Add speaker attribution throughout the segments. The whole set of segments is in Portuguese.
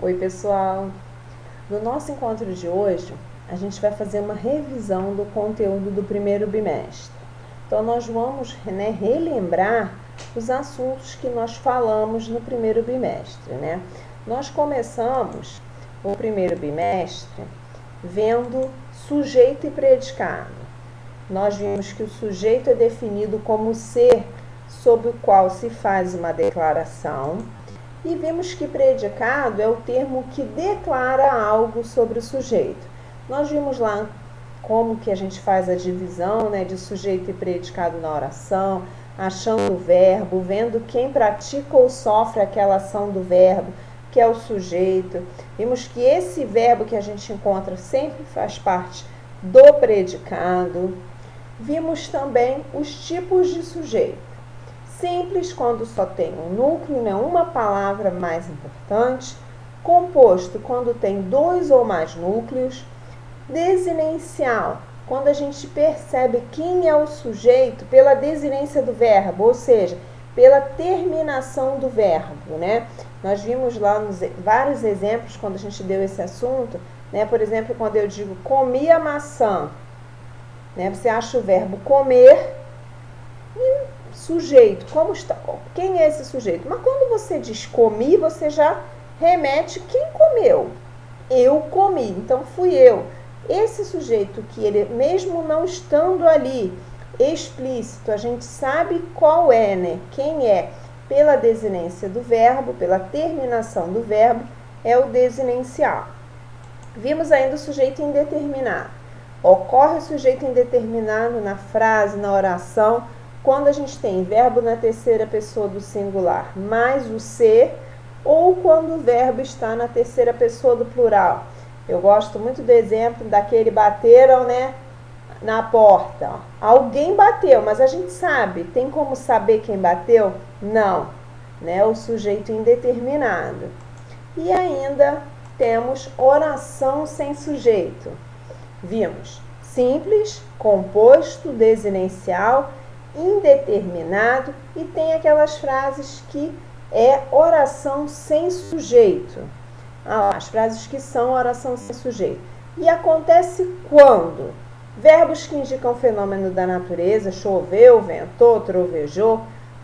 Speaker 1: Oi, pessoal! No nosso encontro de hoje, a gente vai fazer uma revisão do conteúdo do primeiro bimestre. Então, nós vamos relembrar os assuntos que nós falamos no primeiro bimestre, Nós começamos o primeiro bimestre vendo sujeito e predicado. Nós vimos que o sujeito é definido como ser sobre o qual se faz uma declaração. E vimos que predicado é o termo que declara algo sobre o sujeito. Nós vimos lá como que a gente faz a divisão de sujeito e predicado na oração, achando o verbo, vendo quem pratica ou sofre aquela ação do verbo, que é o sujeito. Vimos que esse verbo que a gente encontra sempre faz parte do predicado. Vimos também os tipos de sujeito. Simples, quando só tem um núcleo, uma palavra mais importante. Composto, quando tem dois ou mais núcleos. Desinencial, quando a gente percebe quem é o sujeito pela desinência do verbo, ou seja, pela terminação do verbo, Nós vimos lá vários exemplos quando a gente deu esse assunto, Por exemplo, quando eu digo comi a maçã, Você acha o verbo comer e sujeito, como está? Quem é esse sujeito? Mas quando você diz comi, você já remete quem comeu. Eu comi, então fui eu. Esse sujeito que ele, mesmo não estando ali explícito, a gente sabe qual é, Quem é? Pela desinência do verbo, pela terminação do verbo, é o desinencial. Vimos ainda o sujeito indeterminado. Ocorre o sujeito indeterminado na frase, na oração, quando a gente tem verbo na terceira pessoa do singular mais o ser, ou quando o verbo está na terceira pessoa do plural. Eu gosto muito do exemplo daquele bateram, na porta. Alguém bateu, mas a gente sabe. Tem como saber quem bateu? Não, O sujeito indeterminado. E ainda temos oração sem sujeito. Vimos simples, composto, desinencial, indeterminado e tem aquelas frases que é oração sem sujeito. As frases que são oração sem sujeito. E acontece quando? Verbos que indicam fenômeno da natureza, choveu, ventou, trovejou.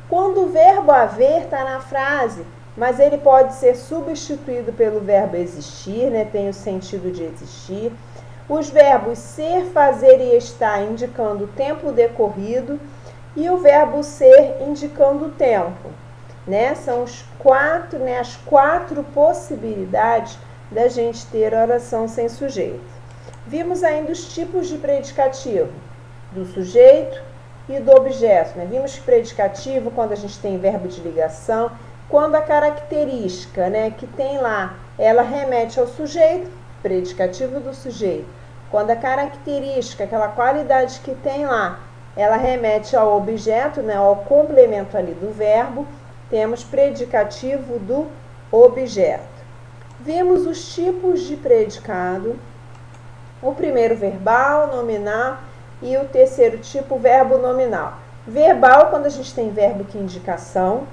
Speaker 1: Quando o verbo haver está na frase, mas ele pode ser substituído pelo verbo existir, tem o sentido de existir. Os verbos ser, fazer e estar indicando o tempo decorrido e o verbo ser indicando o tempo. São as quatro possibilidades da gente ter oração sem sujeito. Vimos ainda os tipos de predicativo, do sujeito e do objeto. Vimos que predicativo, quando a gente tem verbo de ligação, quando a característica que tem lá, ela remete ao sujeito, predicativo do sujeito. Quando a característica, aquela qualidade que tem lá, ela remete ao objeto, ao complemento ali do verbo, temos predicativo do objeto. Vimos os tipos de predicado, o primeiro verbal, nominal e o terceiro tipo verbo nominal. Verbal, quando a gente tem verbo que indica ação.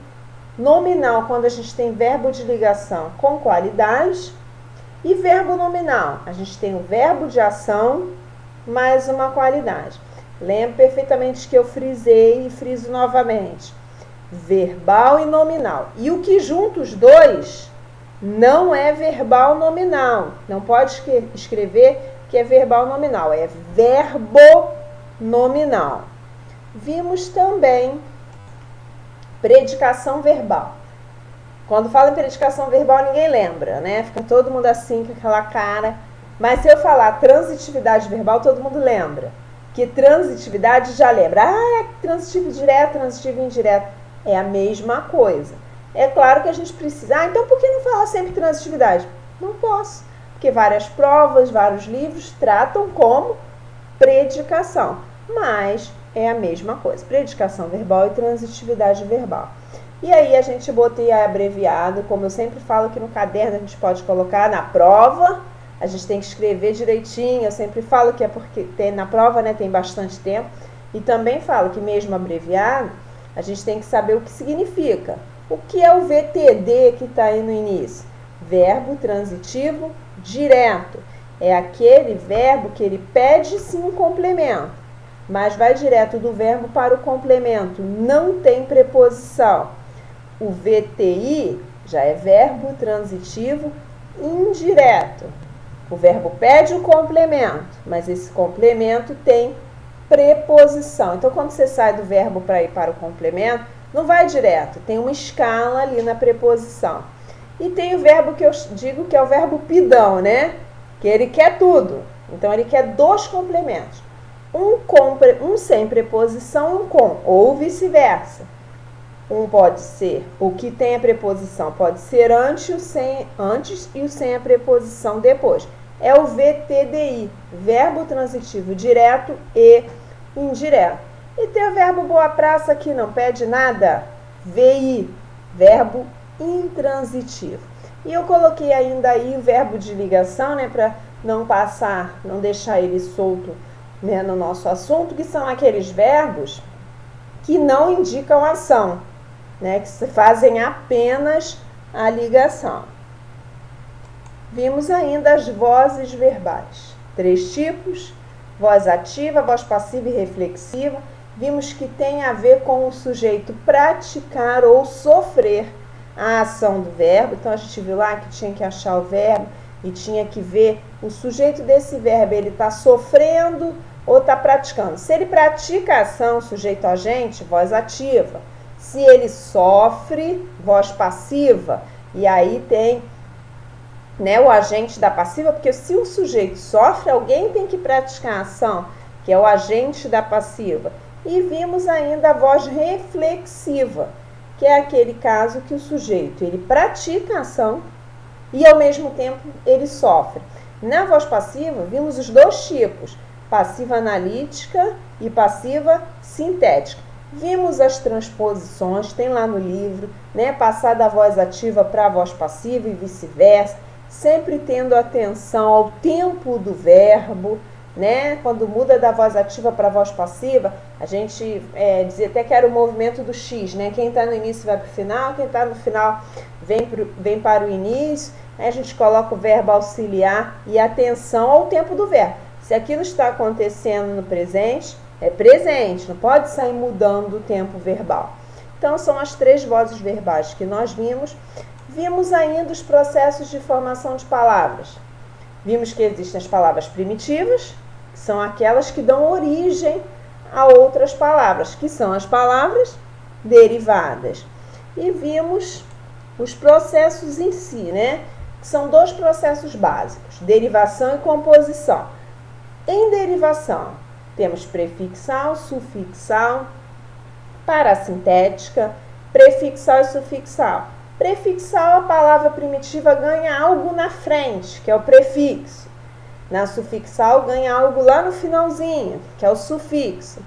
Speaker 1: Nominal, quando a gente tem verbo de ligação com qualidade. E verbo nominal, a gente tem o verbo de ação mais uma qualidade. Lembro perfeitamente que eu frisei e friso novamente. Verbal e nominal. E o que junta os dois não é verbal nominal. Não pode escrever que é verbal nominal, é verbo nominal. Vimos também predicação verbal. Quando fala em predicação verbal, ninguém lembra, Fica todo mundo assim, com aquela cara. Mas se eu falar transitividade verbal, todo mundo lembra. Que transitividade já lembra. É transitivo direto, transitivo indireto. É a mesma coisa. É claro que a gente precisa... então por que não falar sempre transitividade? Não posso. Porque várias provas, vários livros tratam como predicação. Mas é a mesma coisa. Predicação verbal e transitividade verbal. E aí a gente botei abreviado, como eu sempre falo que no caderno a gente pode colocar na prova, a gente tem que escrever direitinho, eu sempre falo que é porque na prova tem bastante tempo, e também falo que mesmo abreviado, a gente tem que saber o que significa. O que é o VTD que está aí no início? Verbo transitivo direto. É aquele verbo que ele pede sim um complemento, mas vai direto do verbo para o complemento, não tem preposição. O VTI já é verbo transitivo indireto. O verbo pede o complemento, mas esse complemento tem preposição. Então, quando você sai do verbo para ir para o complemento, não vai direto, tem uma escala ali na preposição. E tem o verbo que eu digo que é o verbo pidão, né? Que ele quer tudo. Então, ele quer dois complementos. Um sem preposição, um com, ou vice-versa. Um pode ser, o que tem a preposição pode ser antes e o sem a preposição depois. É o VTDI, verbo transitivo direto e indireto. E tem o verbo boa praça que não pede nada, VI, verbo intransitivo. E eu coloquei ainda aí o verbo de ligação, né, para não deixar ele solto, né, no nosso assunto, que são aqueles verbos que não indicam ação, né, que fazem apenas a ligação. Vimos ainda as vozes verbais. 3 tipos: voz ativa, voz passiva e reflexiva. Vimos que tem a ver com o sujeito praticar ou sofrer a ação do verbo. Então, a gente viu lá que tinha que achar o verbo e tinha que ver o sujeito desse verbo, ele está sofrendo ou está praticando. Se ele pratica a ação, sujeito agente, voz ativa. Se ele sofre, voz passiva. E aí tem, né, o agente da passiva, porque se o sujeito sofre, alguém tem que praticar a ação, que é o agente da passiva. E vimos ainda a voz reflexiva, que é aquele caso que o sujeito ele pratica a ação e ao mesmo tempo ele sofre. Na voz passiva, vimos os dois tipos, passiva analítica e passiva sintética. Vimos as transposições, tem lá no livro, né? Passar da voz ativa para a voz passiva e vice-versa, sempre tendo atenção ao tempo do verbo, né? Quando muda da voz ativa para a voz passiva, a gente dizia até que era o movimento do X, né? Quem está no início vai para o final, quem está no final vem para o início. Aí a gente coloca o verbo auxiliar e atenção ao tempo do verbo. Se aquilo está acontecendo no presente, é presente, não pode sair mudando o tempo verbal. Então, são as 3 vozes verbais que nós vimos. Vimos ainda os processos de formação de palavras. Vimos que existem as palavras primitivas, que são aquelas que dão origem a outras palavras, que são as palavras derivadas. E vimos os processos em si, né? Que são 2 processos básicos, derivação e composição. Em derivação, temos prefixal, sufixal, parassintética, prefixal e sufixal. Prefixal, a palavra primitiva ganha algo na frente, que é o prefixo. Na sufixal, ganha algo lá no finalzinho, que é o sufixo.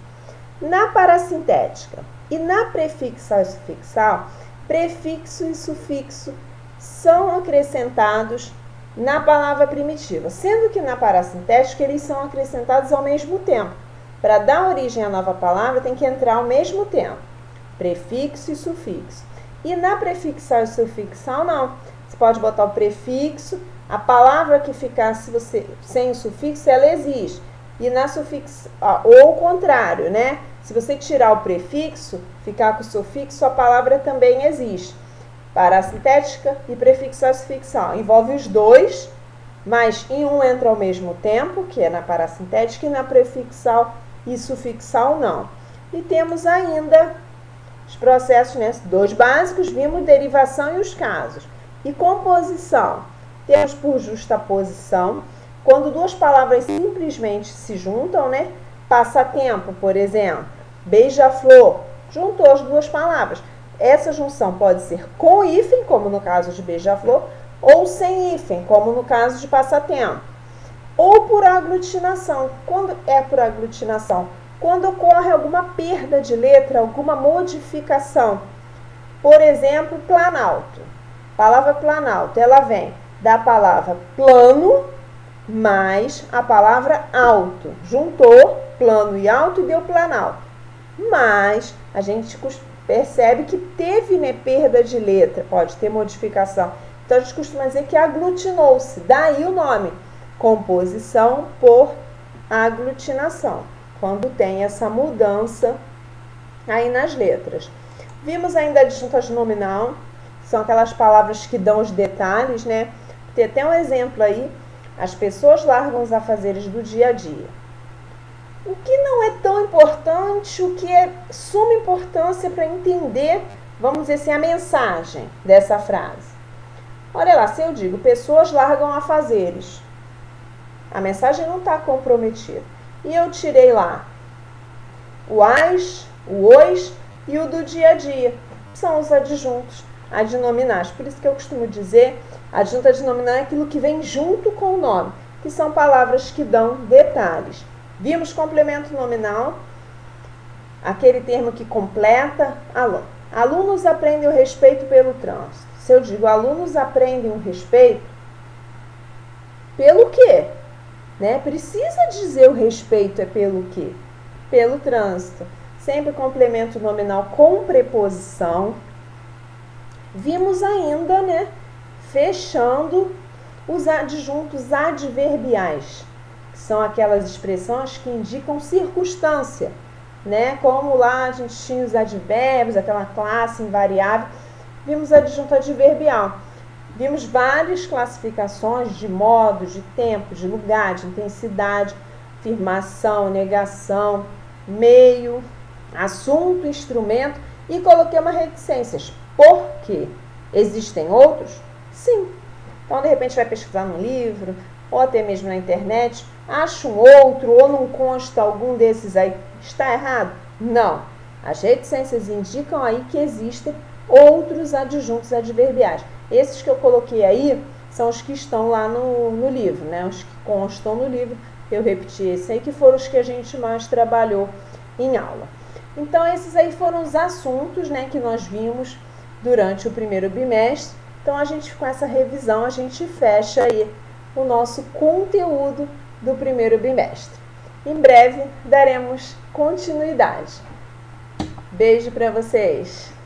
Speaker 1: Na parassintética e na prefixal e sufixal, prefixo e sufixo são acrescentados na palavra primitiva, sendo que na parassintética eles são acrescentados ao mesmo tempo. Para dar origem à nova palavra, tem que entrar ao mesmo tempo, prefixo e sufixo. E na prefixal e sufixal, não. Você pode botar o prefixo, a palavra que ficar sem o sufixo, ela existe. E na sufixo, ou o contrário, né? Se você tirar o prefixo, ficar com o sufixo, a palavra também existe. Parassintética e prefixal e sufixal. Envolve os dois, mas em um entra ao mesmo tempo, que é na parassintética, e na prefixal e sufixal não. E temos ainda os processos, né? 2 básicos, vimos derivação e os casos. E composição, temos por justaposição, quando 2 palavras simplesmente se juntam, né? Passatempo, por exemplo, beija-flor, juntou as 2 palavras. Essa junção pode ser com hífen, como no caso de beija-flor, ou sem hífen, como no caso de passatempo. Ou por aglutinação. Quando é por aglutinação? Quando ocorre alguma perda de letra, alguma modificação. Por exemplo, planalto. A palavra planalto, ela vem da palavra plano mais a palavra alto. Juntou plano e alto e deu planalto. Mas a gente percebe que teve, né, perda de letra, pode ter modificação. Então, a gente costuma dizer que aglutinou-se. Daí o nome, composição por aglutinação, quando tem essa mudança aí nas letras. Vimos ainda a adjunta nominal, são aquelas palavras que dão os detalhes, né? Tem até um exemplo aí, as pessoas largam os afazeres do dia a dia. O que não é tão importante, o que é suma importância para entender, vamos dizer assim, a mensagem dessa frase. Olha lá, se eu digo, pessoas largam afazeres, a mensagem não está comprometida. E eu tirei lá o as, o os e o do dia a dia. São os adjuntos adnominais. Por isso que eu costumo dizer, adjunto adnominal é aquilo que vem junto com o nome, que são palavras que dão detalhes. Vimos complemento nominal, aquele termo que completa. Alunos aprendem o respeito pelo trânsito. Se eu digo alunos aprendem o respeito, pelo quê? Né? Precisa dizer o respeito é pelo quê? Pelo trânsito. Sempre complemento nominal com preposição. Vimos ainda, né, fechando os adjuntos adverbiais, que são aquelas expressões que indicam circunstância, né? Como lá a gente tinha os advérbios, aquela classe invariável. Vimos adjunto adverbial. Vimos várias classificações de modo, de tempo, de lugar, de intensidade, afirmação, negação, meio, assunto, instrumento, e coloquei uma reticências. Por quê? Existem outros? Sim. Então, de repente, vai pesquisar no livro, ou até mesmo na internet, acha um outro, ou não consta algum desses aí. Está errado? Não. As reticências indicam aí que existem outros adjuntos adverbiais. Esses que eu coloquei aí são os que estão lá no livro, né? Os que constam no livro. Eu repeti esse aí, que foram os que a gente mais trabalhou em aula. Então, esses aí foram os assuntos, né, que nós vimos durante o primeiro bimestre. Então, a gente, com essa revisão, a gente fecha aí o nosso conteúdo do primeiro bimestre. Em breve, daremos continuidade. Beijo para vocês!